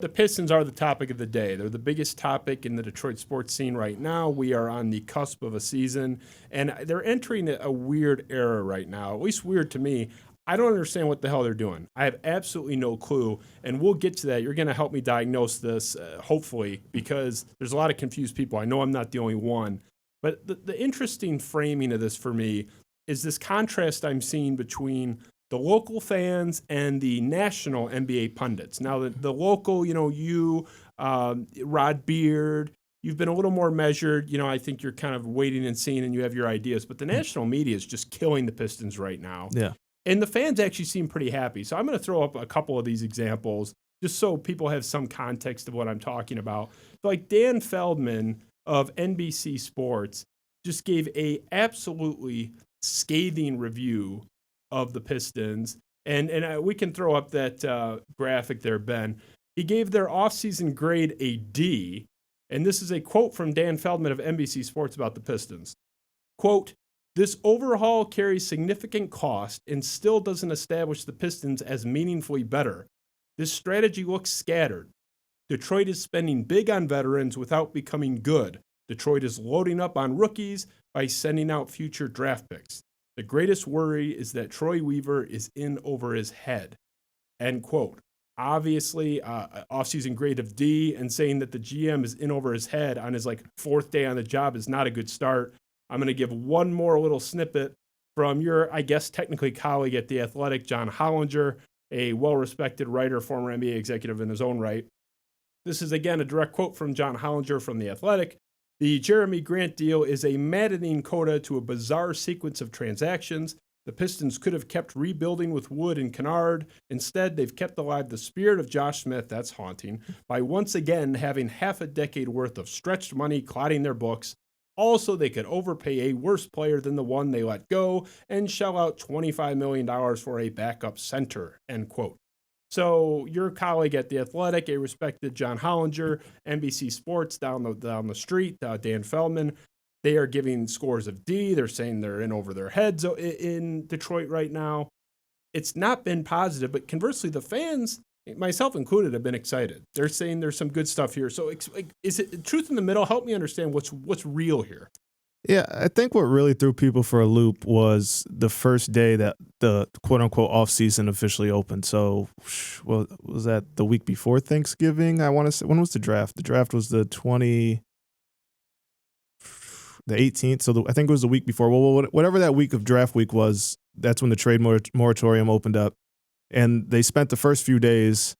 The Pistons are the topic of the day. They're the biggest topic in the Detroit sports scene right now. We are on the cusp of a season, and they're entering a weird era right now, at least weird to me. I don't understand what the hell they're doing. I have absolutely no clue, and we'll get to that. You're going to help me diagnose this, hopefully, because there's a lot of confused people. I know I'm not the only one. But the interesting framing of this for me is this contrast I'm seeing between the local fans and the national NBA pundits. Now, the local, Rod Beard, you've been a little more measured. I think you're kind of waiting and seeing and you have your ideas. But the national media is just killing the Pistons right now. Yeah. And the fans actually seem pretty happy. So I'm going to throw up a couple of these examples just so people have some context of what I'm talking about. Like Dan Feldman of NBC Sports just gave a absolutely scathing review of the Pistons. And we can throw up that graphic there, Ben. He gave their offseason grade a D. And this is a quote from Dan Feldman of NBC Sports about the Pistons. Quote, "This overhaul carries significant cost and still doesn't establish the Pistons as meaningfully better. This strategy looks scattered. Detroit is spending big on veterans without becoming good. Detroit is loading up on rookies by sending out future draft picks. The greatest worry is that Troy Weaver is in over his head." End quote. Obviously, offseason grade of D, and saying that the GM is in over his head on his fourth day on the job is not a good start. I'm going to give one more little snippet from your, I guess, technically colleague at The Athletic, John Hollinger, a well-respected writer, former NBA executive in his own right. This is, again, a direct quote from John Hollinger from The Athletic. "The Jeremy Grant deal is a maddening coda to a bizarre sequence of transactions. The Pistons could have kept rebuilding with Wood and Kennard. Instead, they've kept alive the spirit of Josh Smith," that's haunting, "by once again having half a decade worth of stretched money clouding their books. Also, they could overpay a worse player than the one they let go and shell out $25 million for a backup center," end quote. So your colleague at The Athletic, a respected John Hollinger, NBC Sports down the street, Dan Feldman, they are giving scores of D. They're saying they're in over their heads in Detroit right now. It's not been positive, but conversely, the fans, myself included, have been excited. They're saying there's some good stuff here. So is it truth in the middle? Help me understand what's real here. Yeah, I think what really threw people for a loop was the first day that the quote-unquote off-season officially opened. So, was that the week before Thanksgiving? I want to say, when was the draft? The draft was the 18th. So I think it was the week before. Well, whatever that week of draft week was, that's when the trade moratorium opened up. And they spent the first few days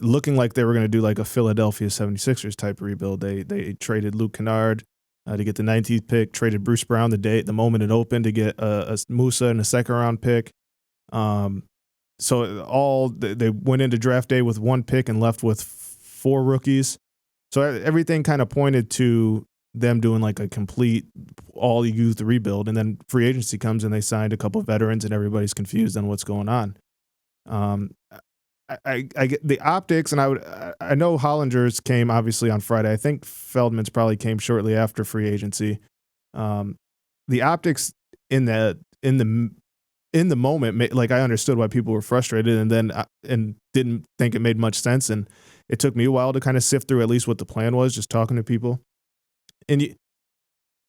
looking like they were going to do a Philadelphia 76ers type rebuild. They traded Luke Kennard to get the 19th pick, traded Bruce Brown the moment it opened to get a Musa and a second-round pick. So they went into draft day with one pick and left with 4 rookies. So everything kind of pointed to them doing a complete all-youth rebuild. And then free agency comes and they signed a couple of veterans and everybody's confused on what's going on. I get the optics, and I know Hollinger's came obviously on Friday. I think Feldman's probably came shortly after free agency. The optics in the moment, I understood why people were frustrated, and didn't think it made much sense. And it took me a while to kind of sift through at least what the plan was, just talking to people. And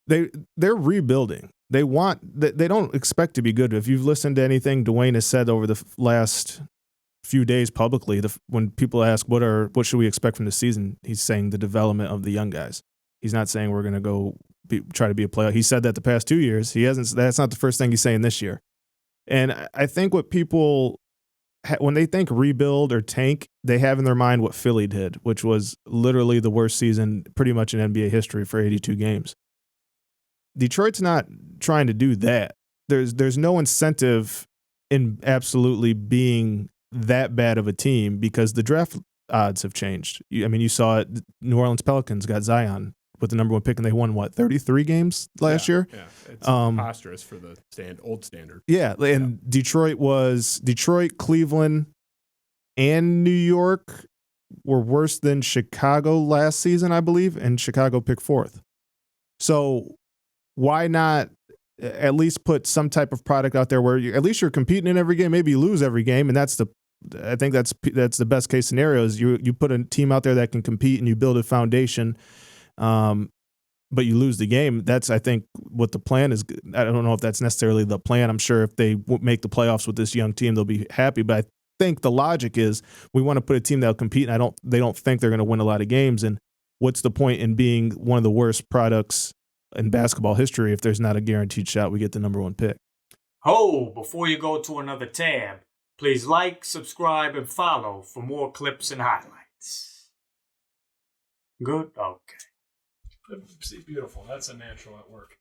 they're rebuilding. They don't expect to be good. If you've listened to anything Dwayne has said over the last few days publicly, when people ask what should we expect from the season, he's saying the development of the young guys. He's not saying we're going to go try to be a player. He said that the past 2 years. He hasn't. That's not the first thing he's saying this year. And I think what people, when they think rebuild or tank, they have in their mind what Philly did, which was literally the worst season pretty much in NBA history for 82 games. Detroit's not trying to do that. There's no incentive in absolutely being that bad of a team because the draft odds have changed. You saw it. New Orleans Pelicans got Zion with the number 1 pick, and they won 33 games last year. Yeah, it's preposterous for the old standard. Yeah, and Detroit, Cleveland, and New York were worse than Chicago last season, I believe, and Chicago picked 4th. So why not at least put some type of product out there where at least you're competing in every game? Maybe you lose every game, and that's the I think that's the best case scenario is you put a team out there that can compete and you build a foundation, but you lose the game. That's, I think, what the plan is. I don't know if that's necessarily the plan. I'm sure if they make the playoffs with this young team, they'll be happy. But I think the logic is we want to put a team that'll compete, and they don't think they're going to win a lot of games. And what's the point in being one of the worst products in basketball history if there's not a guaranteed shot we get the number 1 pick? Before you go to another tab, please like, subscribe, and follow for more clips and highlights. Good? Okay. See, beautiful. That's a natural at work.